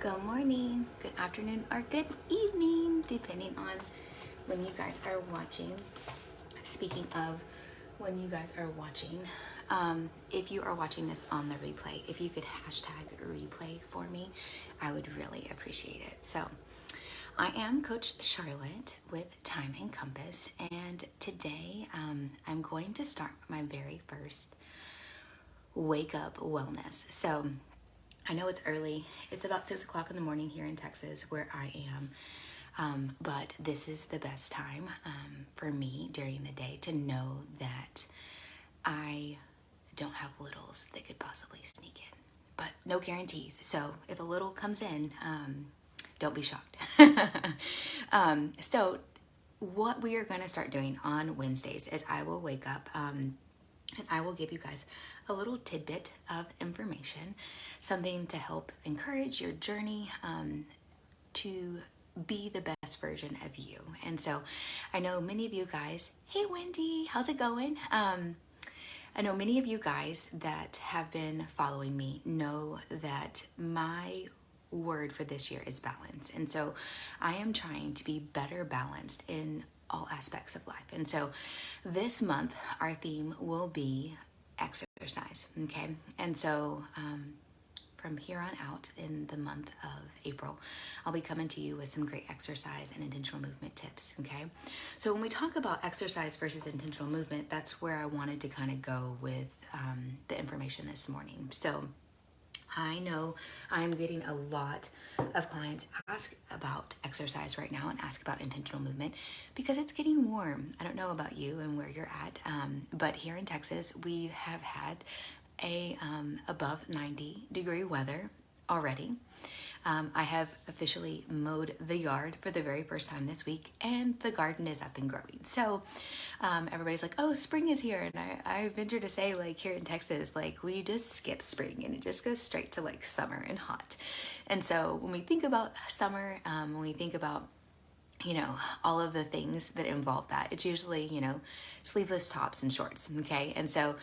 Good morning, good afternoon, or good evening, depending on when you guys are watching. Speaking of when you guys are watching, if you are watching this on the replay, if you could hashtag replay for me, I would really appreciate it. So, I am Coach Charlotte with Time and Compass, and today I'm going to start my very first Wake Up Wellness. So, I know it's early. It's about 6 o'clock in the morning here in Texas where I am. But this is the best time for me during the day to know that I don't have littles that could possibly sneak in. But no guarantees. So if a little comes in, don't be shocked. So what we are going to start doing on Wednesdays is I will wake up and I will give you guys a little tidbit of information, something to help encourage your journey to be the best version of you. And so I know many of you guys, hey Wendy, how's it going? I know many of you guys that have been following me know that my word for this year is balance. And so I am trying to be better balanced in all aspects of life. And so this month, our theme will be exercise. Okay. And so, from here on out in the month of April, I'll be coming to you with some great exercise and intentional movement tips, okay? So when we talk about exercise versus intentional movement, that's where I wanted to kind of go with the information this morning. So I know I'm getting a lot of clients ask about exercise right now and ask about intentional movement because it's getting warm. I don't know about you and where you're at, but here in Texas, we have had a above 90-degree weather already. I have officially mowed the yard for the very first time this week, and the garden is up and growing. So everybody's like, oh, spring is here. And I venture to say, like, here in Texas, like, we just skip spring and it just goes straight to like summer and hot. And so when we think about summer, when we think about all of the things that involve that. It's usually, sleeveless tops and shorts, okay? And so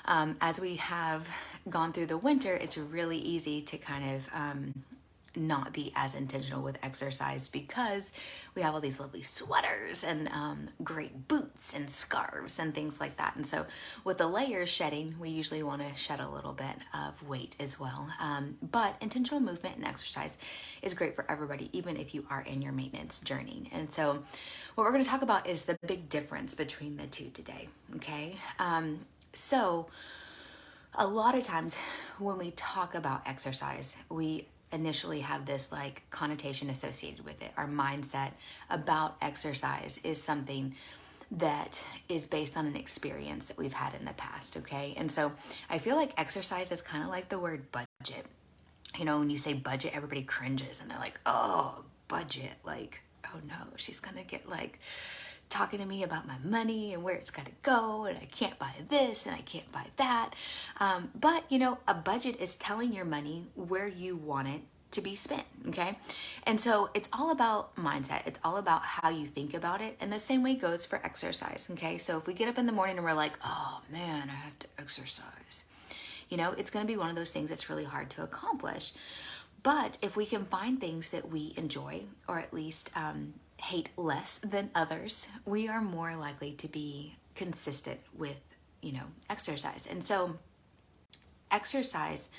as we have gone through the winter, it's really easy to kind of not be as intentional with exercise because we have all these lovely sweaters and great boots and scarves and things like that. And so with the layers shedding, we usually want to shed a little bit of weight as well. But intentional movement and exercise is great for everybody, even if you are in your maintenance journey. And so what we're going to talk about is the big difference between the two today, okay? So a lot of times when we talk about exercise, we initially have this like connotation associated with it. Our mindset about exercise is something that is based on an experience that we've had in the past, okay? And so I feel like exercise is kind of like the word budget. When you say budget, everybody cringes and they're like, oh, budget. Like, oh no, she's gonna get like talking to me about my money and where it's got to go, and I can't buy this and I can't buy that. But a budget is telling your money where you want it to be spent, okay? And so it's all about mindset. It's all about how you think about it. And the same way goes for exercise, okay? So if we get up in the morning and we're like, oh man, I have to exercise, it's going to be one of those things that's really hard to accomplish. But if we can find things that we enjoy, or at least hate less than others, we are more likely to be consistent with, exercise. And so exercise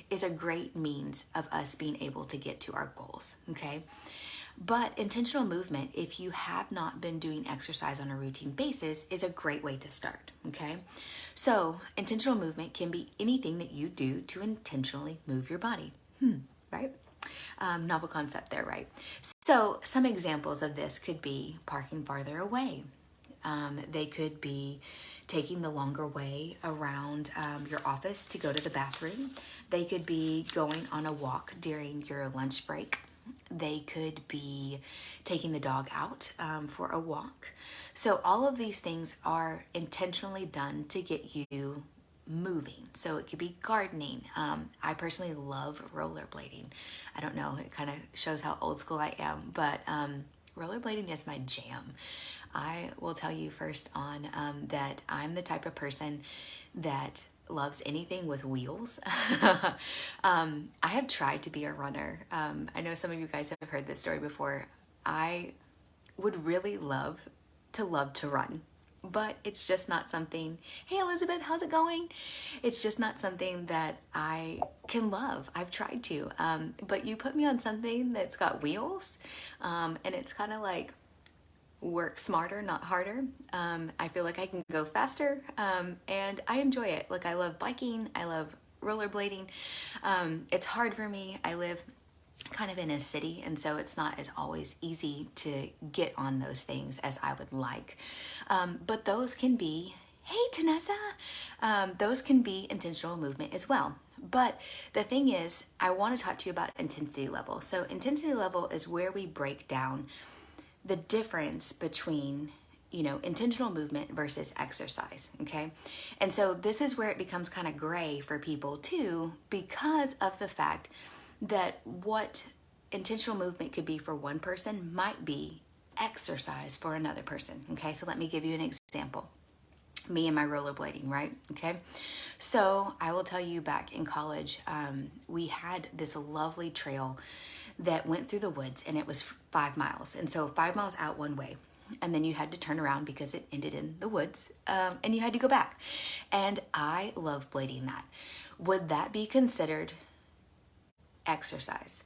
is a great means of us being able to get to our goals, okay? But intentional movement, if you have not been doing exercise on a routine basis, is a great way to start, okay? So intentional movement can be anything that you do to intentionally move your body, right? Novel concept there, right? So some examples of this could be parking farther away. They could be taking the longer way around your office to go to the bathroom. They could be going on a walk during your lunch break. They could be taking the dog out for a walk. So all of these things are intentionally done to get you moving. So it could be gardening. I personally love rollerblading. I don't know, it kind of shows how old school I am, but rollerblading is my jam. I will tell you first on that I'm the type of person that loves anything with wheels. I have tried to be a runner. I know some of you guys have heard this story before. I would really love to run, but it's just not something. Hey Elizabeth, how's it going? It's just not something that I can love. I've tried to, but you put me on something that's got wheels, and it's kind of like work smarter, not harder. I feel like I can go faster, and I enjoy it. Like, I love biking, I love rollerblading. It's hard for me. I live kind of in a city, and so it's not as always easy to get on those things as I would like. But those can be, hey Tanessa, those can be intentional movement as well. But the thing is, I want to talk to you about intensity level. So intensity level is where we break down the difference between, you know, intentional movement versus exercise, okay? And so this is where it becomes kind of gray for people too, because of the fact that what intentional movement could be for one person might be exercise for another person, okay? So let me give you an example. Me and my rollerblading, right? Okay. So I will tell you, back in college, we had this lovely trail that went through the woods, and it was 5 miles. And so 5 miles out one way, and then you had to turn around because it ended in the woods, and you had to go back. And I love blading that. Would that be considered exercise?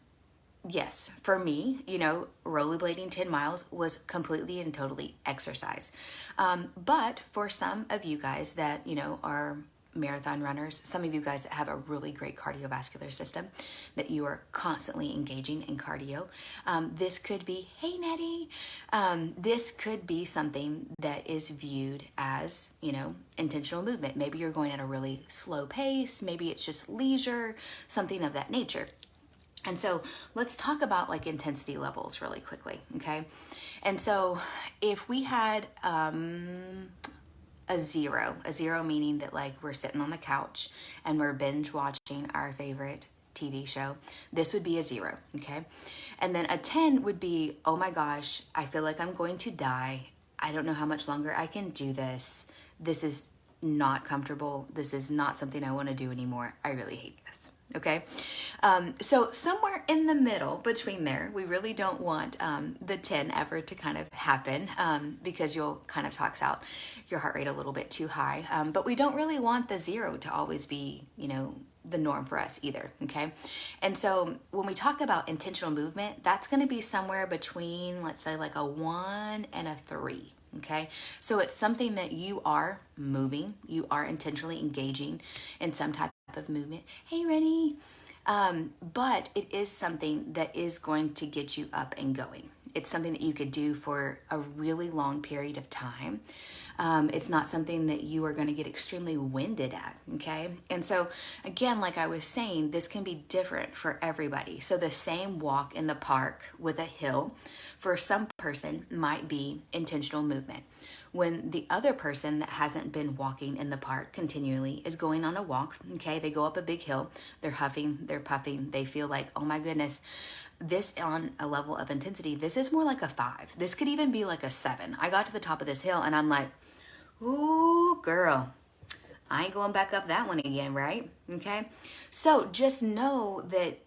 Yes, for me, you know, rollerblading 10 miles was completely and totally exercise. But for some of you guys that, you know, are marathon runners, some of you guys that have a really great cardiovascular system, that you are constantly engaging in cardio, this could be, hey Nettie, this could be something that is viewed as, you know, intentional movement. Maybe you're going at a really slow pace, maybe it's just leisure, something of that nature. And so let's talk about like intensity levels really quickly, okay? And so if we had a zero meaning that like we're sitting on the couch and we're binge watching our favorite TV show, this would be a 0, okay? And then a 10 would be, oh my gosh, I feel like I'm going to die. I don't know how much longer I can do this. This is not comfortable. This is not something I want to do anymore. I really hate this. Okay, so somewhere in the middle between there, we really don't want the 10 ever to kind of happen, because you'll kind of tox out your heart rate a little bit too high. But we don't really want the 0 to always be, you know, the norm for us either. Okay, and so when we talk about intentional movement, that's going to be somewhere between, let's say, like a 1 and a 3. Okay, so it's something that you are moving, you are intentionally engaging in some type of movement. Hey, Rennie. But it is something that is going to get you up and going. It's something that you could do for a really long period of time. It's not something that you are going to get extremely winded at, okay? And so, again, like I was saying, this can be different for everybody. So the same walk in the park with a hill for some person might be intentional movement, when the other person that hasn't been walking in the park continually is going on a walk, okay? They go up a big hill, they're huffing, they're puffing, they feel like, oh my goodness, this on a level of intensity, this is more like a 5. This could even be like a 7. I got to the top of this hill and I'm like, ooh, girl, I ain't going back up that one again, right? Okay, so just know that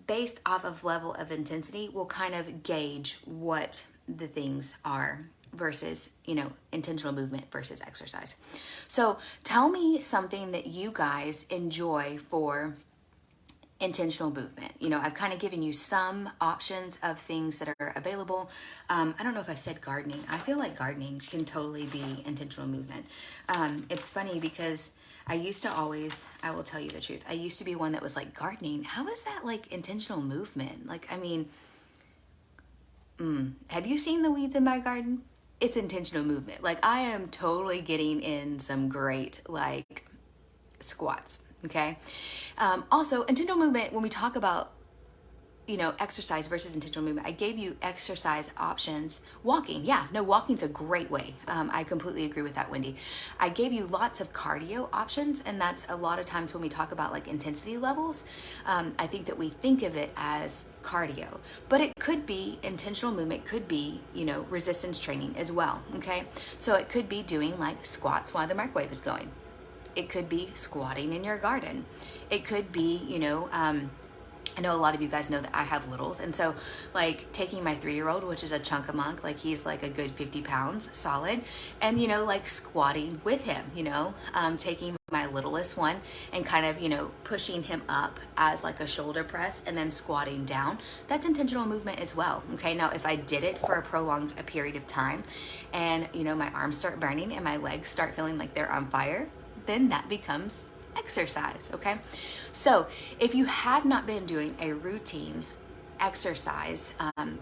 based off of level of intensity, we'll kind of gauge what the things are versus, you know, intentional movement versus exercise. So tell me something that you guys enjoy for intentional movement. You know, I've kind of given you some options of things that are available. I don't know if I said gardening. I feel like gardening can totally be intentional movement. It's funny because I used to always, I will tell you the truth, I used to be one that was like, gardening, how is that like intentional movement? Like, I mean, have you seen the weeds in my garden? It's intentional movement. Like, I am totally getting in some great like squats. Okay. Also, intentional movement, when we talk about, you know, exercise versus intentional movement, I gave you exercise options. Walking, yeah, no, walking's a great way. I completely agree with that, Wendy. I gave you lots of cardio options, and that's a lot of times when we talk about like intensity levels, I think that we think of it as cardio, but it could be intentional movement, could be, you know, resistance training as well. Okay, so it could be doing like squats while the microwave is going. It could be squatting in your garden. It could be, I know a lot of you guys know that I have littles. And so like taking my 3-year-old, which is a chunk of monk, like he's like a good 50 pounds solid, and, like squatting with him, taking my littlest one and kind of, pushing him up as like a shoulder press and then squatting down. That's intentional movement as well. Okay. Now, if I did it for a prolonged period of time and, my arms start burning and my legs start feeling like they're on fire, then that becomes exercise. Okay. So if you have not been doing a routine exercise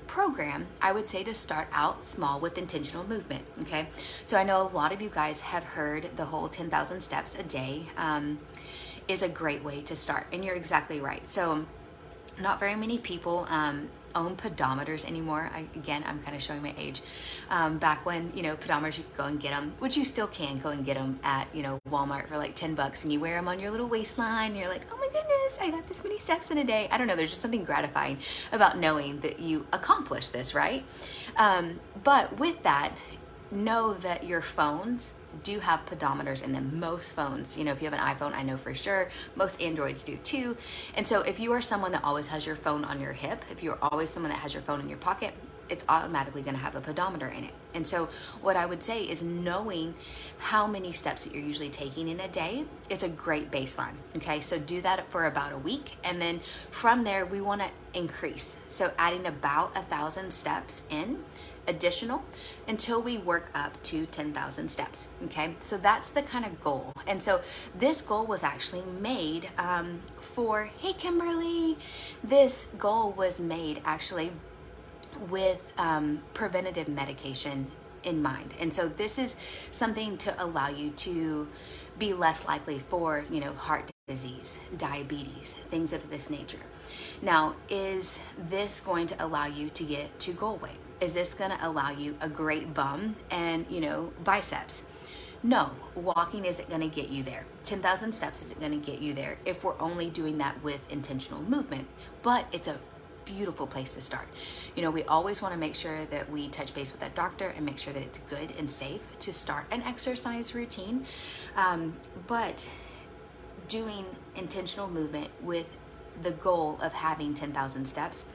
program, I would say to start out small with intentional movement. Okay. So I know a lot of you guys have heard the whole 10,000 steps a day is a great way to start. And you're exactly right. So not very many people own pedometers anymore. I'm kind of showing my age. Back when, pedometers, you could go and get them, which you still can go and get them at, Walmart for like $10, and you wear them on your little waistline. And you're like, oh my goodness, I got this many steps in a day. I don't know. There's just something gratifying about knowing that you accomplished this, right? But with that, know that your phones do have pedometers in them. Most phones, if you have an iPhone, I know for sure, most Androids do too. And so if you are someone that always has your phone on your hip, if you're always someone that has your phone in your pocket, it's automatically going to have a pedometer in it. And so what I would say is knowing how many steps that you're usually taking in a day, it's a great baseline. Okay. So do that for about a week. And then from there, we want to increase. So adding about 1,000 steps in additional until we work up to 10,000 steps. Okay. So that's the kind of goal. And so this goal was actually made hey, Kimberly, this goal was made actually with preventative medication in mind. And so this is something to allow you to be less likely for, heart disease, diabetes, things of this nature. Now, is this going to allow you to get to goal weight? Is this going to allow you a great bum and, biceps? No, walking isn't going to get you there. 10,000 steps isn't going to get you there if we're only doing that with intentional movement, but it's a beautiful place to start. We always want to make sure that we touch base with our doctor and make sure that it's good and safe to start an exercise routine. But doing intentional movement with the goal of having 10,000 steps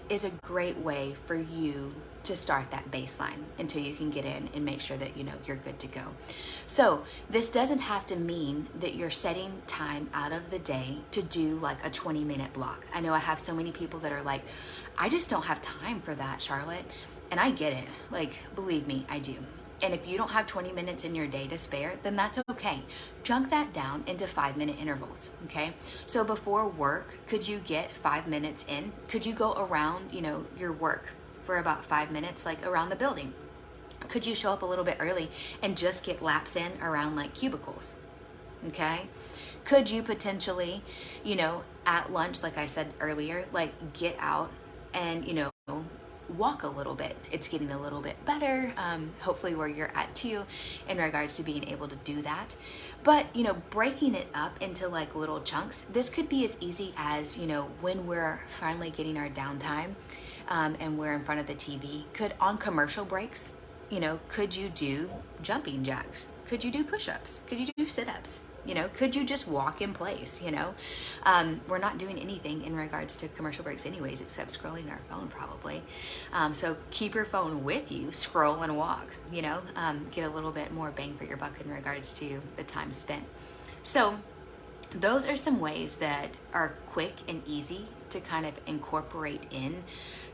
is a great way for you to start that baseline until you can get in and make sure that you're good to go. So this doesn't have to mean that you're setting time out of the day to do like a 20-minute block. I know I have so many people that are like, I just don't have time for that, Charlotte. And I get it. Like, believe me, I do. And if you don't have 20 minutes in your day to spare, then that's okay. Chunk that down into 5-minute intervals, okay? So before work, could you get 5 minutes in? Could you go around, your work for about 5 minutes, like around the building? Could you show up a little bit early and just get laps in around like cubicles, okay? Could you potentially, at lunch, like I said earlier, like get out and, walk a little bit? It's getting a little bit better, hopefully where you're at too, in regards to being able to do that. But, breaking it up into like little chunks, this could be as easy as, when we're finally getting our downtime and we're in front of the TV, on commercial breaks, could you do jumping jacks? Could you do push-ups? Could you do sit-ups? Could you just walk in place? We're not doing anything in regards to commercial breaks anyways, except scrolling our phone probably. So keep your phone with you, scroll and walk, get a little bit more bang for your buck in regards to the time spent. So those are some ways that are quick and easy to kind of incorporate in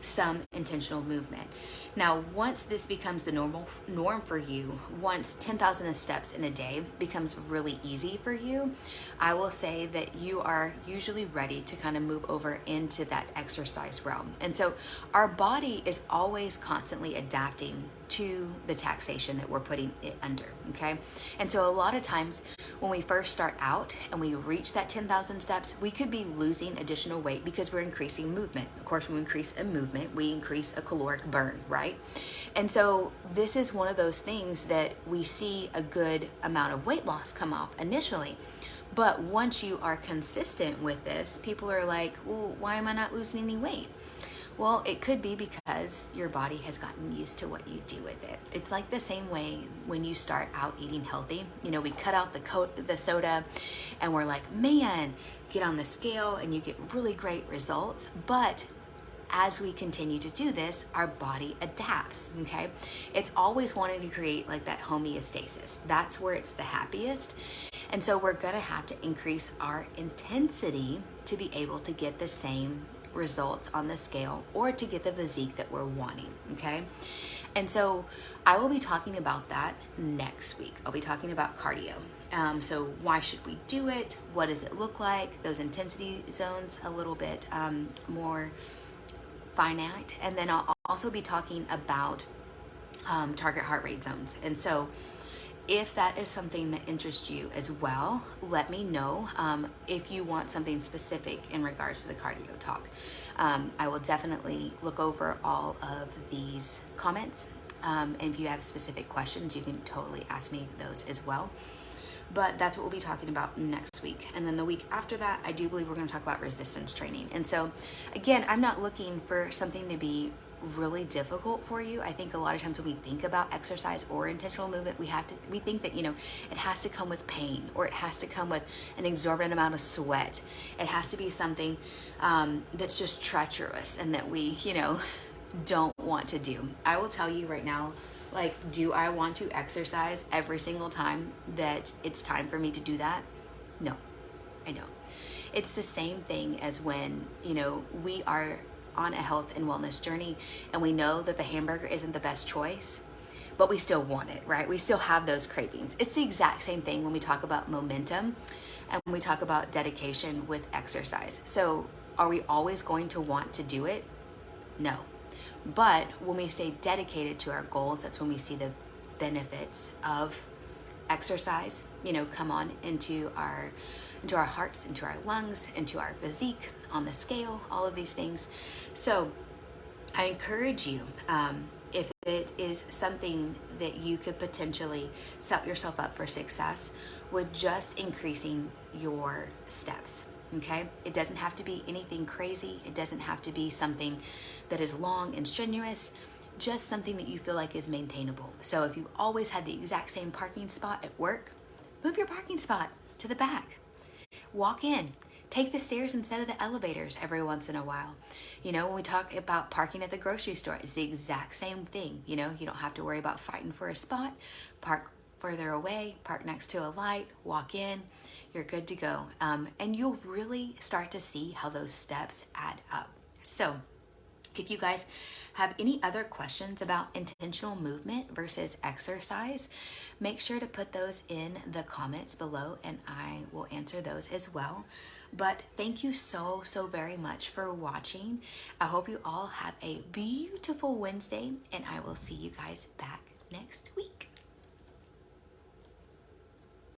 some intentional movement. Now, once this becomes the norm for you, once 10,000 steps in a day becomes really easy for you, I will say that you are usually ready to kind of move over into that exercise realm. And so our body is always constantly adapting to the taxation that we're putting it under, okay? And so a lot of times when we first start out and we reach that 10,000 steps, we could be losing additional weight because we're increasing movement. Of course, when we increase a movement, we increase a caloric burn, right? And so this is one of those things that we see a good amount of weight loss come off initially. But once you are consistent with this, people are like, well, why am I not losing any weight? Well, it could be because your body has gotten used to what you do with it. It's like the same way when you start out eating healthy. You know, we cut out the soda and we're like, man, get on the scale and you get really great results. But as we continue to do this, our body adapts, okay? It's always wanting to create like that homeostasis. That's where it's the happiest. And so we're gonna have to increase our intensity to be able to get the same results on the scale or to get the physique that we're wanting, okay? And so I will be talking about that next week. I'll be talking about cardio. So why should we do it? What does it look like? Those intensity zones a little bit more finite. And then I'll also be talking about target heart rate zones. And so if that is something that interests you as well, let me know if you want something specific in regards to the cardio talk. I will definitely look over all of these comments. And if you have specific questions, you can totally ask me those as well. But that's what we'll be talking about next week. And then the week after that, I do believe we're going to talk about resistance training. And so, again, I'm not looking for something to be really difficult for you. I think a lot of times when we think about exercise or intentional movement, we think that, you know, it has to come with pain or it has to come with an exorbitant amount of sweat. It has to be something that's just treacherous and that we, you know, don't want to do. I will tell you right now, like, do I want to exercise every single time that it's time for me to do that? No, I don't. It's the same thing as when, you know, we are on a health and wellness journey and we know that the hamburger isn't the best choice, but we still want it, right? We still have those cravings. It's the exact same thing when we talk about momentum and when we talk about dedication with exercise. So are we always going to want to do it? No. But when we stay dedicated to our goals, that's when we see the benefits of exercise, you know, come on into our hearts, into our lungs, into our physique, on the scale, all of these things. So I encourage you, if it is something that you could potentially set yourself up for success with just increasing your steps. Okay, it doesn't have to be anything crazy. It doesn't have to be something that is long and strenuous, just something that you feel like is maintainable. So if you always had the exact same parking spot at work, move your parking spot to the back. Walk in. Take the stairs instead of the elevators every once in a while. You know, when we talk about parking at the grocery store, it's the exact same thing. You know, you don't have to worry about fighting for a spot. Park further away, park next to a light, walk in. You're good to go. And you'll really start to see how those steps add up. So if you guys have any other questions about intentional movement versus exercise, make sure to put those in the comments below and I will answer those as well. But thank you so very much for watching. I hope you all have a beautiful Wednesday and I will see you guys back next week.